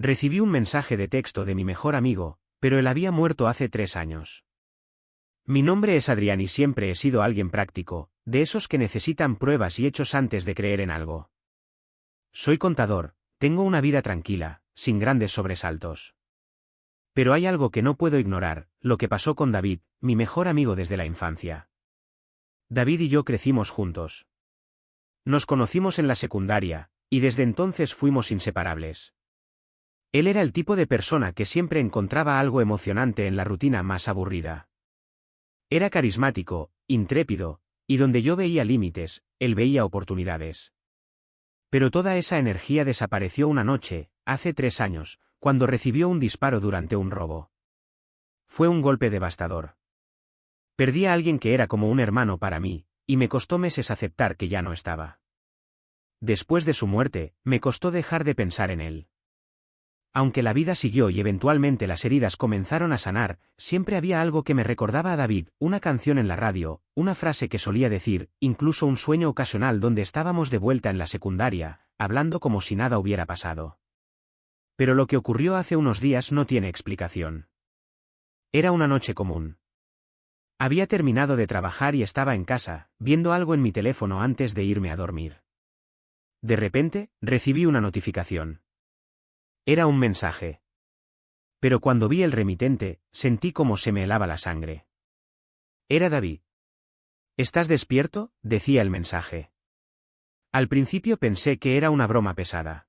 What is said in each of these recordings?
Recibí un mensaje de texto de mi mejor amigo, pero él había muerto hace 3 años. Mi nombre es Adrián y siempre he sido alguien práctico, de esos que necesitan pruebas y hechos antes de creer en algo. Soy contador, tengo una vida tranquila, sin grandes sobresaltos. Pero hay algo que no puedo ignorar, lo que pasó con David, mi mejor amigo desde la infancia. David y yo crecimos juntos. Nos conocimos en la secundaria, y desde entonces fuimos inseparables. Él era el tipo de persona que siempre encontraba algo emocionante en la rutina más aburrida. Era carismático, intrépido, y donde yo veía límites, él veía oportunidades. Pero toda esa energía desapareció una noche, hace 3 años, cuando recibió un disparo durante un robo. Fue un golpe devastador. Perdí a alguien que era como un hermano para mí, y me costó meses aceptar que ya no estaba. Después de su muerte, me costó dejar de pensar en él. Aunque la vida siguió y eventualmente las heridas comenzaron a sanar, siempre había algo que me recordaba a David, una canción en la radio, una frase que solía decir, incluso un sueño ocasional donde estábamos de vuelta en la secundaria, hablando como si nada hubiera pasado. Pero lo que ocurrió hace unos días no tiene explicación. Era una noche común. Había terminado de trabajar y estaba en casa, viendo algo en mi teléfono antes de irme a dormir. De repente, recibí una notificación. Era un mensaje. Pero cuando vi el remitente, sentí como se me helaba la sangre. Era David. ¿Estás despierto?, decía el mensaje. Al principio pensé que era una broma pesada.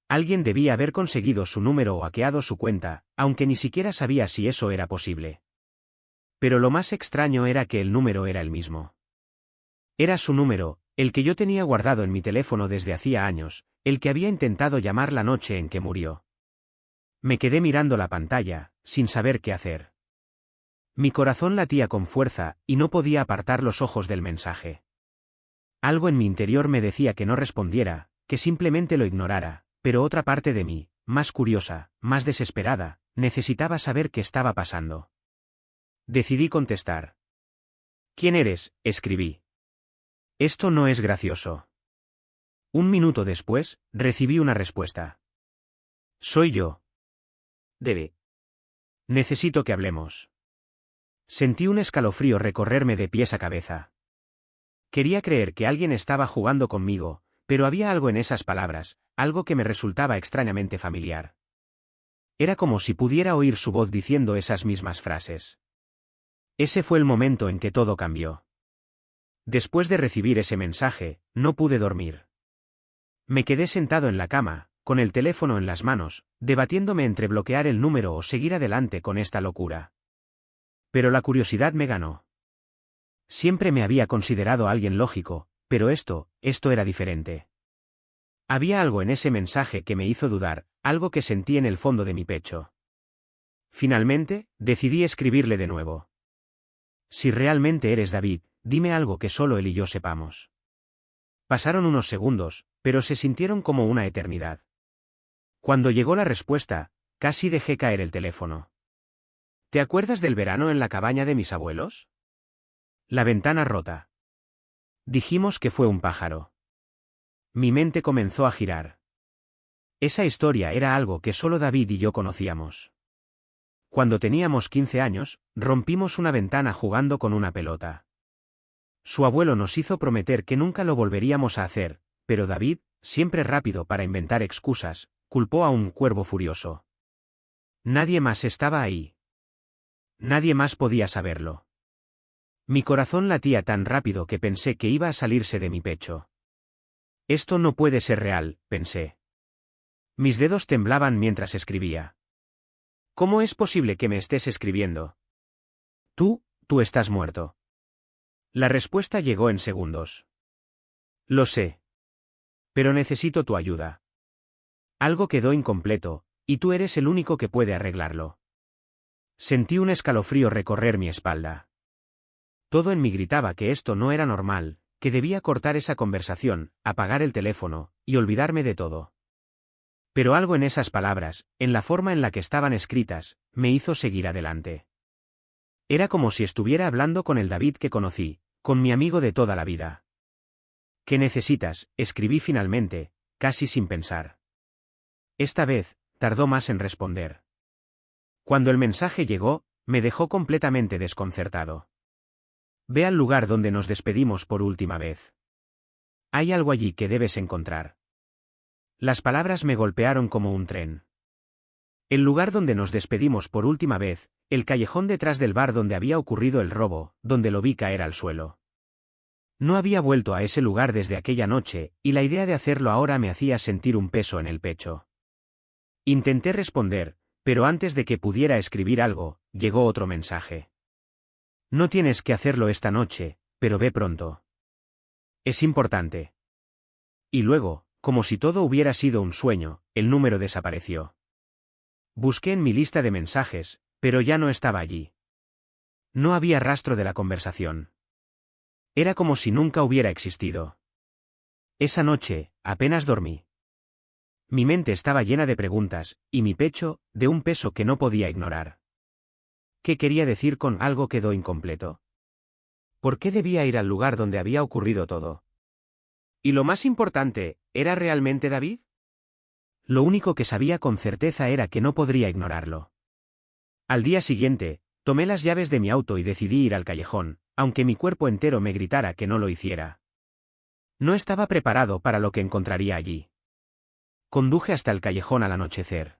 Alguien debía haber conseguido su número o hackeado su cuenta, aunque ni siquiera sabía si eso era posible. Pero lo más extraño era que el número era el mismo. Era su número, el que yo tenía guardado en mi teléfono desde hacía años, el que había intentado llamar la noche en que murió. Me quedé mirando la pantalla, sin saber qué hacer. Mi corazón latía con fuerza, y no podía apartar los ojos del mensaje. Algo en mi interior me decía que no respondiera, que simplemente lo ignorara, pero otra parte de mí, más curiosa, más desesperada, necesitaba saber qué estaba pasando. Decidí contestar. ¿Quién eres?, escribí. Esto no es gracioso. 1 minuto después, recibí una respuesta. Soy yo. Debe. Necesito que hablemos. Sentí un escalofrío recorrerme de pies a cabeza. Quería creer que alguien estaba jugando conmigo, pero había algo en esas palabras, algo que me resultaba extrañamente familiar. Era como si pudiera oír su voz diciendo esas mismas frases. Ese fue el momento en que todo cambió. Después de recibir ese mensaje, no pude dormir. Me quedé sentado en la cama, con el teléfono en las manos, debatiéndome entre bloquear el número o seguir adelante con esta locura. Pero la curiosidad me ganó. Siempre me había considerado alguien lógico, pero esto era diferente. Había algo en ese mensaje que me hizo dudar, algo que sentí en el fondo de mi pecho. Finalmente, decidí escribirle de nuevo. Si realmente eres David, dime algo que solo él y yo sepamos. Pasaron unos segundos, pero se sintieron como una eternidad. Cuando llegó la respuesta, casi dejé caer el teléfono. ¿Te acuerdas del verano en la cabaña de mis abuelos? La ventana rota. Dijimos que fue un pájaro. Mi mente comenzó a girar. Esa historia era algo que solo David y yo conocíamos. Cuando teníamos 15 años, rompimos una ventana jugando con una pelota. Su abuelo nos hizo prometer que nunca lo volveríamos a hacer, pero David, siempre rápido para inventar excusas, culpó a un cuervo furioso. Nadie más estaba ahí. Nadie más podía saberlo. Mi corazón latía tan rápido que pensé que iba a salirse de mi pecho. Esto no puede ser real, pensé. Mis dedos temblaban mientras escribía. ¿Cómo es posible que me estés escribiendo? Tú estás muerto. La respuesta llegó en segundos. Lo sé. Pero necesito tu ayuda. Algo quedó incompleto, y tú eres el único que puede arreglarlo. Sentí un escalofrío recorrer mi espalda. Todo en mí gritaba que esto no era normal, que debía cortar esa conversación, apagar el teléfono, y olvidarme de todo. Pero algo en esas palabras, en la forma en la que estaban escritas, me hizo seguir adelante. Era como si estuviera hablando con el David que conocí, con mi amigo de toda la vida. ¿Qué necesitas?, escribí finalmente, casi sin pensar. Esta vez, tardó más en responder. Cuando el mensaje llegó, me dejó completamente desconcertado. Ve al lugar donde nos despedimos por última vez. Hay algo allí que debes encontrar. Las palabras me golpearon como un tren. El lugar donde nos despedimos por última vez, el callejón detrás del bar donde había ocurrido el robo, donde lo vi caer al suelo. No había vuelto a ese lugar desde aquella noche, y la idea de hacerlo ahora me hacía sentir un peso en el pecho. Intenté responder, pero antes de que pudiera escribir algo, llegó otro mensaje. No tienes que hacerlo esta noche, pero ve pronto. Es importante. Y luego, como si todo hubiera sido un sueño, el número desapareció. Busqué en mi lista de mensajes, pero ya no estaba allí. No había rastro de la conversación. Era como si nunca hubiera existido. Esa noche, apenas dormí. Mi mente estaba llena de preguntas, y mi pecho, de un peso que no podía ignorar. ¿Qué quería decir con algo quedó incompleto? ¿Por qué debía ir al lugar donde había ocurrido todo? Y lo más importante, ¿era realmente David? Lo único que sabía con certeza era que no podría ignorarlo. Al día siguiente, tomé las llaves de mi auto y decidí ir al callejón, aunque mi cuerpo entero me gritara que no lo hiciera. No estaba preparado para lo que encontraría allí. Conduje hasta el callejón al anochecer.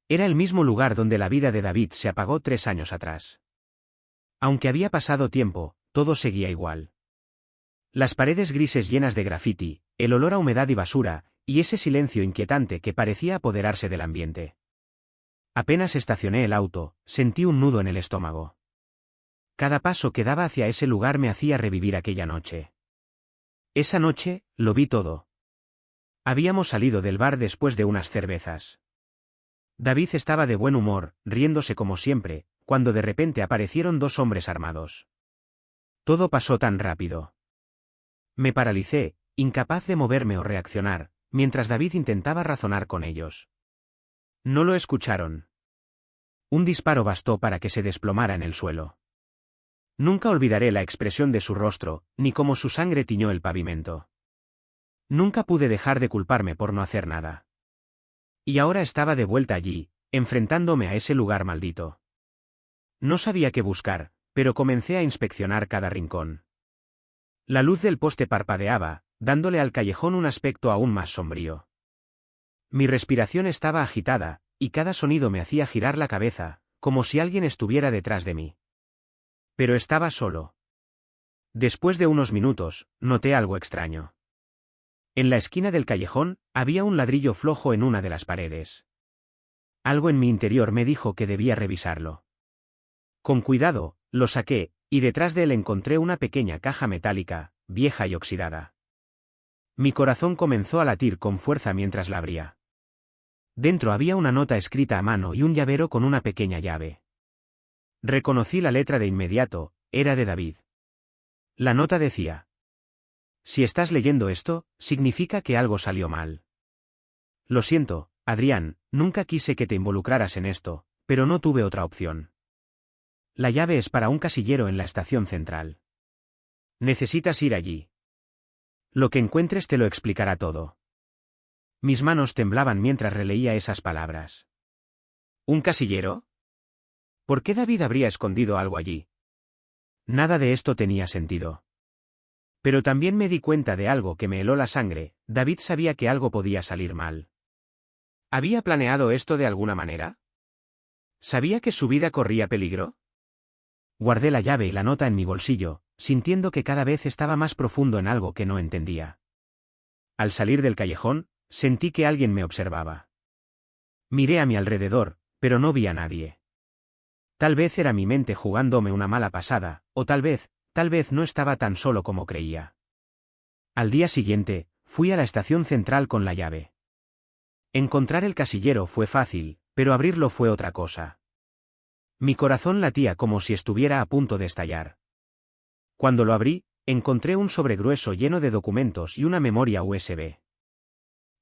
Era el mismo lugar donde la vida de David se apagó 3 años atrás. Aunque había pasado tiempo, todo seguía igual. Las paredes grises llenas de grafiti, el olor a humedad y basura, y ese silencio inquietante que parecía apoderarse del ambiente. Apenas estacioné el auto, sentí un nudo en el estómago. Cada paso que daba hacia ese lugar me hacía revivir aquella noche. Esa noche, lo vi todo. Habíamos salido del bar después de unas cervezas. David estaba de buen humor, riéndose como siempre, cuando de repente aparecieron 2 hombres armados. Todo pasó tan rápido. Me paralicé, incapaz de moverme o reaccionar, mientras David intentaba razonar con ellos. No lo escucharon. Un disparo bastó para que se desplomara en el suelo. Nunca olvidaré la expresión de su rostro, ni cómo su sangre tiñó el pavimento. Nunca pude dejar de culparme por no hacer nada. Y ahora estaba de vuelta allí, enfrentándome a ese lugar maldito. No sabía qué buscar, pero comencé a inspeccionar cada rincón. La luz del poste parpadeaba, dándole al callejón un aspecto aún más sombrío. Mi respiración estaba agitada, y cada sonido me hacía girar la cabeza, como si alguien estuviera detrás de mí. Pero estaba solo. Después de unos minutos, noté algo extraño. En la esquina del callejón, había un ladrillo flojo en una de las paredes. Algo en mi interior me dijo que debía revisarlo. Con cuidado, lo saqué, y detrás de él encontré una pequeña caja metálica, vieja y oxidada. Mi corazón comenzó a latir con fuerza mientras la abría. Dentro había una nota escrita a mano y un llavero con una pequeña llave. Reconocí la letra de inmediato, era de David. La nota decía: si estás leyendo esto, significa que algo salió mal. Lo siento, Adrián, nunca quise que te involucraras en esto, pero no tuve otra opción. La llave es para un casillero en la estación central. Necesitas ir allí. Lo que encuentres te lo explicará todo. Mis manos temblaban mientras releía esas palabras. ¿Un casillero? ¿Por qué David habría escondido algo allí? Nada de esto tenía sentido. Pero también me di cuenta de algo que me heló la sangre. David sabía que algo podía salir mal. ¿Había planeado esto de alguna manera? ¿Sabía que su vida corría peligro? Guardé la llave y la nota en mi bolsillo, sintiendo que cada vez estaba más profundo en algo que no entendía. Al salir del callejón, sentí que alguien me observaba. Miré a mi alrededor, pero no vi a nadie. Tal vez era mi mente jugándome una mala pasada, o tal vez no estaba tan solo como creía. Al día siguiente, fui a la estación central con la llave. Encontrar el casillero fue fácil, pero abrirlo fue otra cosa. Mi corazón latía como si estuviera a punto de estallar. Cuando lo abrí, encontré un sobre grueso lleno de documentos y una memoria USB.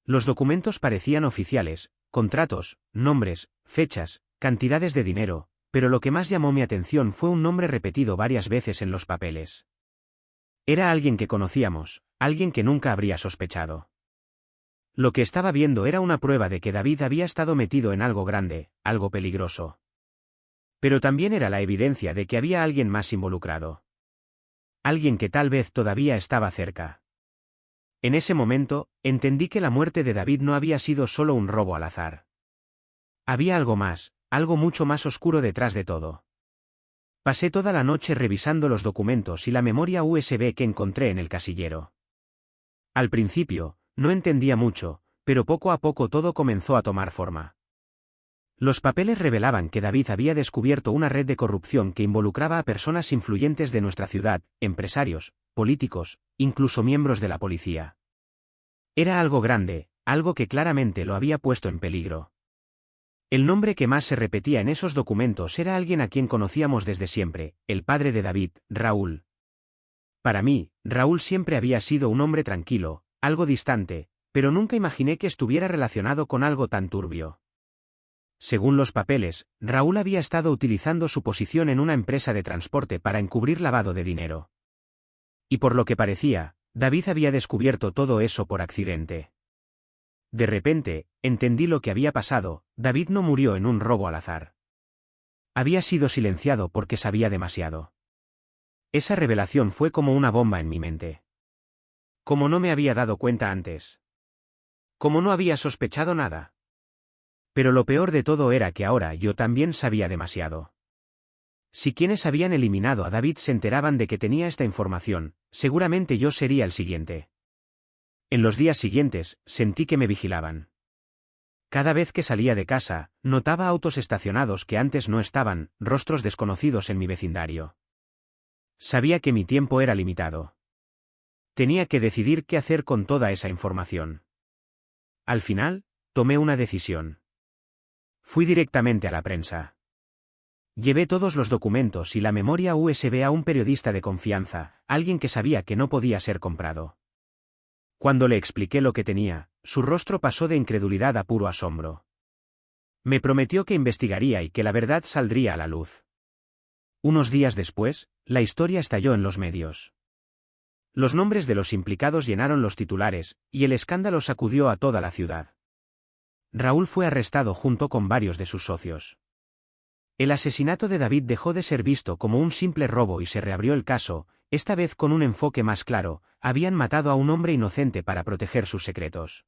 Los documentos parecían oficiales, contratos, nombres, fechas, cantidades de dinero, pero lo que más llamó mi atención fue un nombre repetido varias veces en los papeles. Era alguien que conocíamos, alguien que nunca habría sospechado. Lo que estaba viendo era una prueba de que David había estado metido en algo grande, algo peligroso. Pero también era la evidencia de que había alguien más involucrado. Alguien que tal vez todavía estaba cerca. En ese momento, entendí que la muerte de David no había sido solo un robo al azar. Había algo más, algo mucho más oscuro detrás de todo. Pasé toda la noche revisando los documentos y la memoria USB que encontré en el casillero. Al principio, no entendía mucho, pero poco a poco todo comenzó a tomar forma. Los papeles revelaban que David había descubierto una red de corrupción que involucraba a personas influyentes de nuestra ciudad, empresarios, políticos, incluso miembros de la policía. Era algo grande, algo que claramente lo había puesto en peligro. El nombre que más se repetía en esos documentos era alguien a quien conocíamos desde siempre, el padre de David, Raúl. Para mí, Raúl siempre había sido un hombre tranquilo, algo distante, pero nunca imaginé que estuviera relacionado con algo tan turbio. Según los papeles, Raúl había estado utilizando su posición en una empresa de transporte para encubrir lavado de dinero. Y por lo que parecía, David había descubierto todo eso por accidente. De repente, entendí lo que había pasado. David no murió en un robo al azar. Había sido silenciado porque sabía demasiado. Esa revelación fue como una bomba en mi mente. Como no me había dado cuenta antes. Como no había sospechado nada. Pero lo peor de todo era que ahora yo también sabía demasiado. Si quienes habían eliminado a David se enteraban de que tenía esta información, seguramente yo sería el siguiente. En los días siguientes, sentí que me vigilaban. Cada vez que salía de casa, notaba autos estacionados que antes no estaban, rostros desconocidos en mi vecindario. Sabía que mi tiempo era limitado. Tenía que decidir qué hacer con toda esa información. Al final, tomé una decisión. Fui directamente a la prensa. Llevé todos los documentos y la memoria USB a un periodista de confianza, alguien que sabía que no podía ser comprado. Cuando le expliqué lo que tenía, su rostro pasó de incredulidad a puro asombro. Me prometió que investigaría y que la verdad saldría a la luz. Unos días después, la historia estalló en los medios. Los nombres de los implicados llenaron los titulares, y el escándalo sacudió a toda la ciudad. Raúl fue arrestado junto con varios de sus socios. El asesinato de David dejó de ser visto como un simple robo y se reabrió el caso, esta vez con un enfoque más claro: habían matado a un hombre inocente para proteger sus secretos.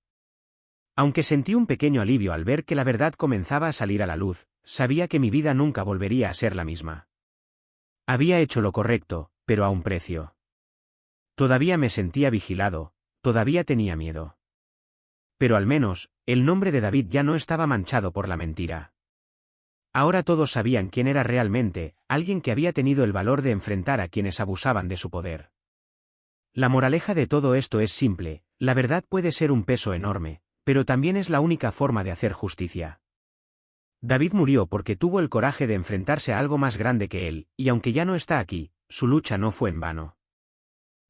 Aunque sentí un pequeño alivio al ver que la verdad comenzaba a salir a la luz, sabía que mi vida nunca volvería a ser la misma. Había hecho lo correcto, pero a un precio. Todavía me sentía vigilado, todavía tenía miedo. Pero al menos, el nombre de David ya no estaba manchado por la mentira. Ahora todos sabían quién era realmente, alguien que había tenido el valor de enfrentar a quienes abusaban de su poder. La moraleja de todo esto es simple: la verdad puede ser un peso enorme, pero también es la única forma de hacer justicia. David murió porque tuvo el coraje de enfrentarse a algo más grande que él, y aunque ya no está aquí, su lucha no fue en vano.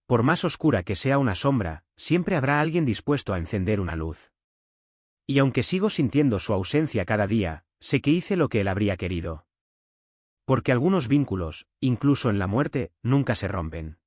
Por más oscura que sea una sombra, siempre habrá alguien dispuesto a encender una luz. Y aunque sigo sintiendo su ausencia cada día, sé que hice lo que él habría querido. Porque algunos vínculos, incluso en la muerte, nunca se rompen.